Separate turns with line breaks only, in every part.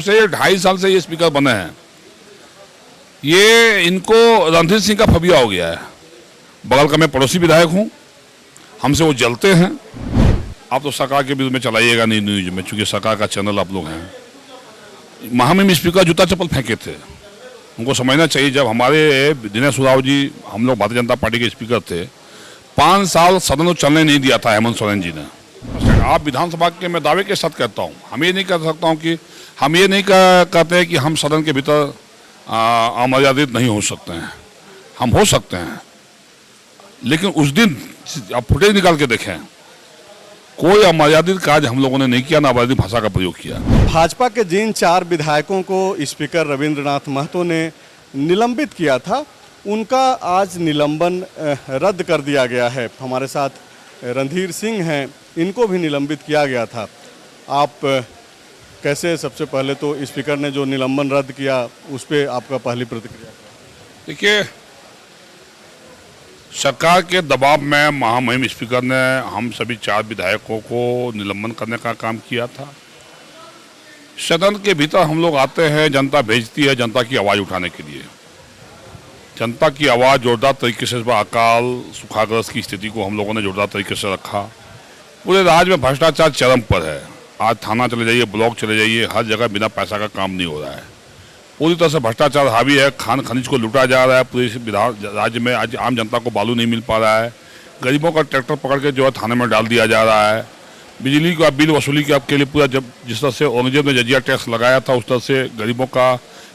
से 2.5 साल से ये स्पीकर बने हैं, ये इनको रणधीर सिंह का फबिया हो गया है। बगल का मैं पड़ोसी विधायक हूँ, हमसे वो जलते हैं। आप तो सरकार के विरुद्ध में चलाइएगा नहीं न्यूज में, चूंकि सरकार का चैनल आप लोग हैं। महामहिम स्पीकर जूता चप्पल फेंके थे, उनको समझना चाहिए। जब हमारे दिनेश उरांव जी, हम लोग भारतीय जनता पार्टी के स्पीकर थे, 5 साल सदन को चलने नहीं दिया था हेमंत सोरेन जी ने। आप विधानसभा के मैं दावे के साथ कहता हूँ, हम ये नहीं कह सकता हूँ कि हम ये नहीं कहते कि हम सदन के भीतर अमर्यादित नहीं हो सकते हैं, हम हो सकते हैं। लेकिन उस दिन आप फुटेज निकाल के देखें, कोई अमर्यादित कार्य हम लोगों ने नहीं किया, ना अमर्यादित भाषा का प्रयोग किया।
भाजपा के जिन 4 विधायकों को स्पीकर रविंद्रनाथ महतो ने निलंबित किया था, उनका आज निलंबन रद्द कर दिया गया है। हमारे साथ रणधीर सिंह हैं, इनको भी निलंबित किया गया था। आप कैसे, सबसे पहले तो स्पीकर ने जो निलंबन रद्द किया उस पर आपका पहली प्रतिक्रिया?
देखिए, सरकार के दबाव में महामहिम स्पीकर ने हम सभी 4 विधायकों को निलंबन करने का काम किया था। सदन के भीतर हम लोग आते हैं, जनता भेजती है जनता की आवाज़ उठाने के लिए। जनता की आवाज़ जोरदार तरीके से, अकाल सूखाग्रस्त की स्थिति को हम लोगों ने जोरदार तरीके से रखा। पूरे राज्य में भ्रष्टाचार चरम पर है। आज थाना चले जाइए, ब्लॉक चले जाइए, हर जगह बिना पैसा का काम नहीं हो रहा है। पूरी तरह से भ्रष्टाचार हावी है। खान खनिज को लूटा जा रहा है पूरे राज्य में। आज आम जनता को बालू नहीं मिल पा रहा है। गरीबों का ट्रैक्टर पकड़ के जो है थाने में डाल दिया जा रहा है। बिजली का बिल वसूली के लिए पूरा, जब जिस तरह से औरंगजेब ने जजिया टैक्स लगाया था, उस तरह से गरीबों का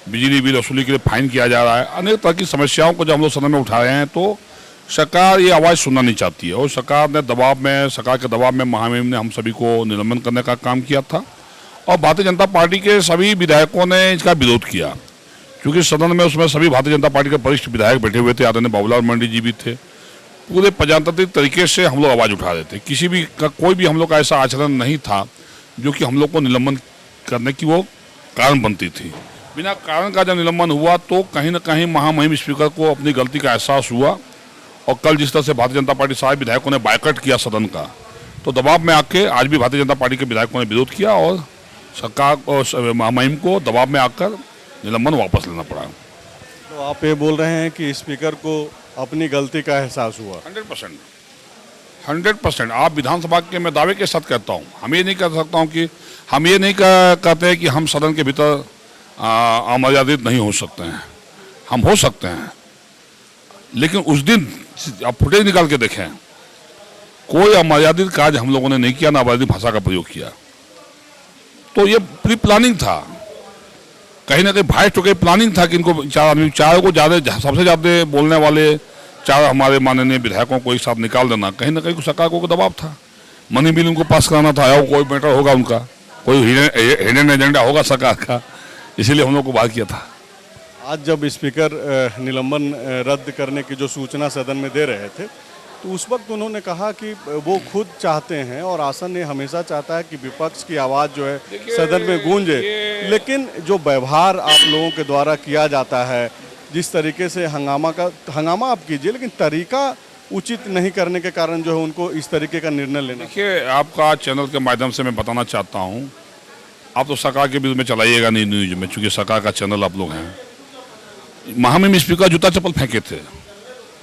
बिजली बिल वसूली के लिए फाइन किया जा रहा है। अनेक तरह की समस्याओं को जब हम लोग सदन में उठा रहे हैं, तो सरकार ये आवाज़ सुनना नहीं चाहती है। और सरकार के दबाव में महामहिम ने हम सभी को निलंबन करने का काम किया था। और भारतीय जनता पार्टी के सभी विधायकों ने इसका विरोध किया, क्योंकि सदन में उसमें सभी भारतीय जनता पार्टी के वरिष्ठ विधायक बैठे हुए थे। आदरणीय बाबूलाल मंडी जी भी थे। पूरे प्रजातांत्रिक तरीके से हम लोग आवाज़ उठा रहे थे। किसी भी का कोई भी हम लोग का ऐसा आचरण नहीं था जो कि हम लोग को निलंबन करने की वो कारण बनती थी। बिना कारण का जब निलंबन हुआ, तो कहीं ना कहीं महामहिम स्पीकर को अपनी गलती का एहसास हुआ। और कल जिस तरह से भारतीय जनता पार्टी सारे विधायकों ने बायकॉट किया सदन का, तो दबाव में आके आज भी भारतीय जनता पार्टी के विधायकों ने विरोध किया और सरकार और महामहिम को दबाव में आकर निलंबन वापस लेना पड़ा।
तो आप ये बोल रहे हैं कि स्पीकर को अपनी गलती का एहसास हुआ?
100%। आप विधानसभा के मैं दावे के साथ कहता हूँ, हम ये नहीं कह सकता हूँ कि हम ये नहीं कहते कि हम सदन के भीतर अमर्यादित नहीं हो सकते हैं, हम हो सकते हैं। लेकिन उस दिन आप फुटेज निकाल के देखें, कोई अमर्यादित कार्य हम लोगों ने नहीं किया, ना अमर्यादित भाषा का प्रयोग किया। तो ये प्री प्लानिंग था, कहीं ना कहीं भाई टुके प्लानिंग था कि इनको 4 आदमी, 4 को ज़्यादा, सबसे ज़्यादा बोलने वाले 4 हमारे माननीय विधायकों को एक साथ निकाल देना, कहीं ना कहीं सरकार को दबाव था। मनी बिल उनको पास कराना था, या कोई मैटर होगा उनका, कोई हिडन एजेंडा होगा सरकार का, इसीलिए हम लोग को बात किया था।
आज जब स्पीकर निलंबन रद्द करने की जो सूचना सदन में दे रहे थे, तो उस वक्त उन्होंने कहा कि वो खुद चाहते हैं और आसन ने हमेशा चाहता है कि विपक्ष की आवाज़ जो है सदन में गूंजे। लेकिन जो व्यवहार आप लोगों के द्वारा किया जाता है, जिस तरीके से हंगामा आप कीजिए, लेकिन तरीका उचित नहीं करने के कारण जो है उनको इस तरीके का निर्णय लेना।
देखिए, आपका चैनल के माध्यम से मैं बताना चाहता हूँ, आप तो सरकार के विरुद्ध में चलाइएगा नहीं न्यूज में, चूँकि सरकार का चैनल आप लोग हैं। महामहिम स्पीकर जूता चप्पल फेंके थे,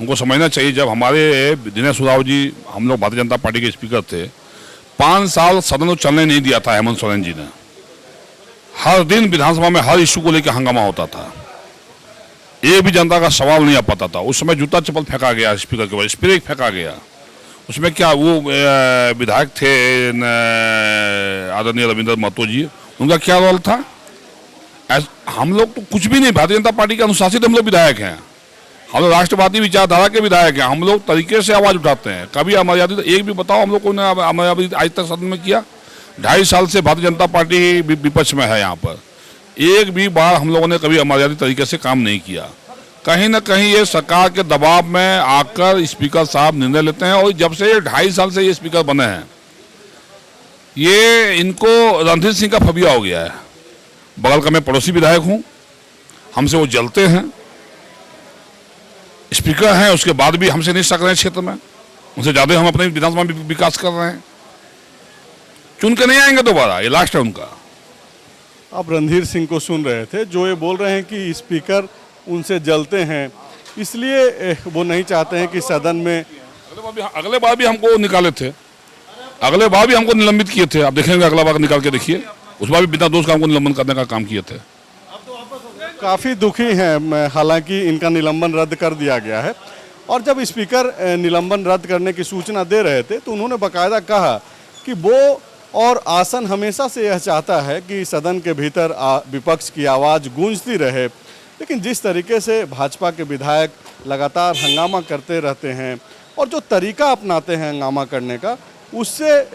उनको समझना चाहिए। जब हमारे दिनेश उरांव जी, हम लोग भारतीय जनता पार्टी के स्पीकर थे, 5 साल सदन को चलने नहीं दिया था हेमंत सोरेन जी ने। हर दिन विधानसभा में हर इशू को लेकर हंगामा होता था, एक भी जनता का सवाल नहीं आ पाता था। उस समय जूता चप्पल फेंका गया स्पीकर के बाद, स्प्रे फेंका गया। उसमें क्या, वो विधायक थे आदरणीय रविंद्र महतो जी, उनका क्या रोल था? हम लोग तो कुछ भी नहीं, भारतीय जनता पार्टी के अनुशासित हम लोग विधायक हैं, हम लोग राष्ट्रवादी विचारधारा के विधायक हैं। हम लोग तरीके से आवाज़ उठाते हैं। कभी अमर्यादित एक भी बताओ हम लोग को अमर्यादित आज तक सदन में किया? 2.5 साल से भारतीय जनता पार्टी विपक्ष में है यहाँ पर, एक भी बार हम लोगों ने कभी अमर्यादित तरीके से काम नहीं किया। कहीं ना कहीं ये सरकार के दबाव में आकर स्पीकर साहब निर्णय लेते हैं। और जब से 2.5 साल से ये स्पीकर बने हैं, ये इनको रणधीर सिंह का फबिया हो गया है। बगल का मैं पड़ोसी विधायक हूँ, हमसे वो जलते हैं। स्पीकर हैं, उसके बाद भी हमसे नहीं सक रहे हैं क्षेत्र में, उनसे ज़्यादा हम अपने विधानसभा में विकास कर रहे हैं। चुन के नहीं आएंगे दोबारा, ये लास्ट है उनका।
आप रणधीर सिंह को सुन रहे थे, जो ये बोल रहे हैं कि स्पीकर उनसे जलते हैं, इसलिए वो नहीं चाहते हैं कि सदन में।
अगले बार भी हमको निकाले थे, अगले बार भी हमको निलंबित किए थे। आप देखेंगे अगला बार निकाल के देखिए, उस बार भी बिना दोष का हमको निलंबन करने का काम किए थे।
काफ़ी दुखी हैं, हालांकि इनका निलंबन रद्द कर दिया गया है। और जब स्पीकर निलंबन रद्द करने की सूचना दे रहे थे तो उन्होंने बाकायदा कहा कि वो और आसन हमेशा से यह चाहता है कि सदन के भीतर विपक्ष की आवाज़ गूंजती रहे, लेकिन जिस तरीके से भाजपा के विधायक लगातार हंगामा करते रहते हैं और जो तरीका अपनाते हैं हंगामा करने का, उससे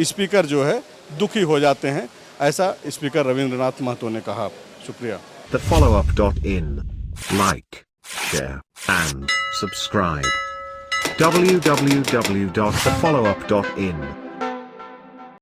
स्पीकर जो है दुखी हो जाते हैं, ऐसा स्पीकर रविंद्रनाथ महतो ने कहा। शुक्रिया।
TheFollowUp.in. Like, share, and subscribe. www.thefollowup.in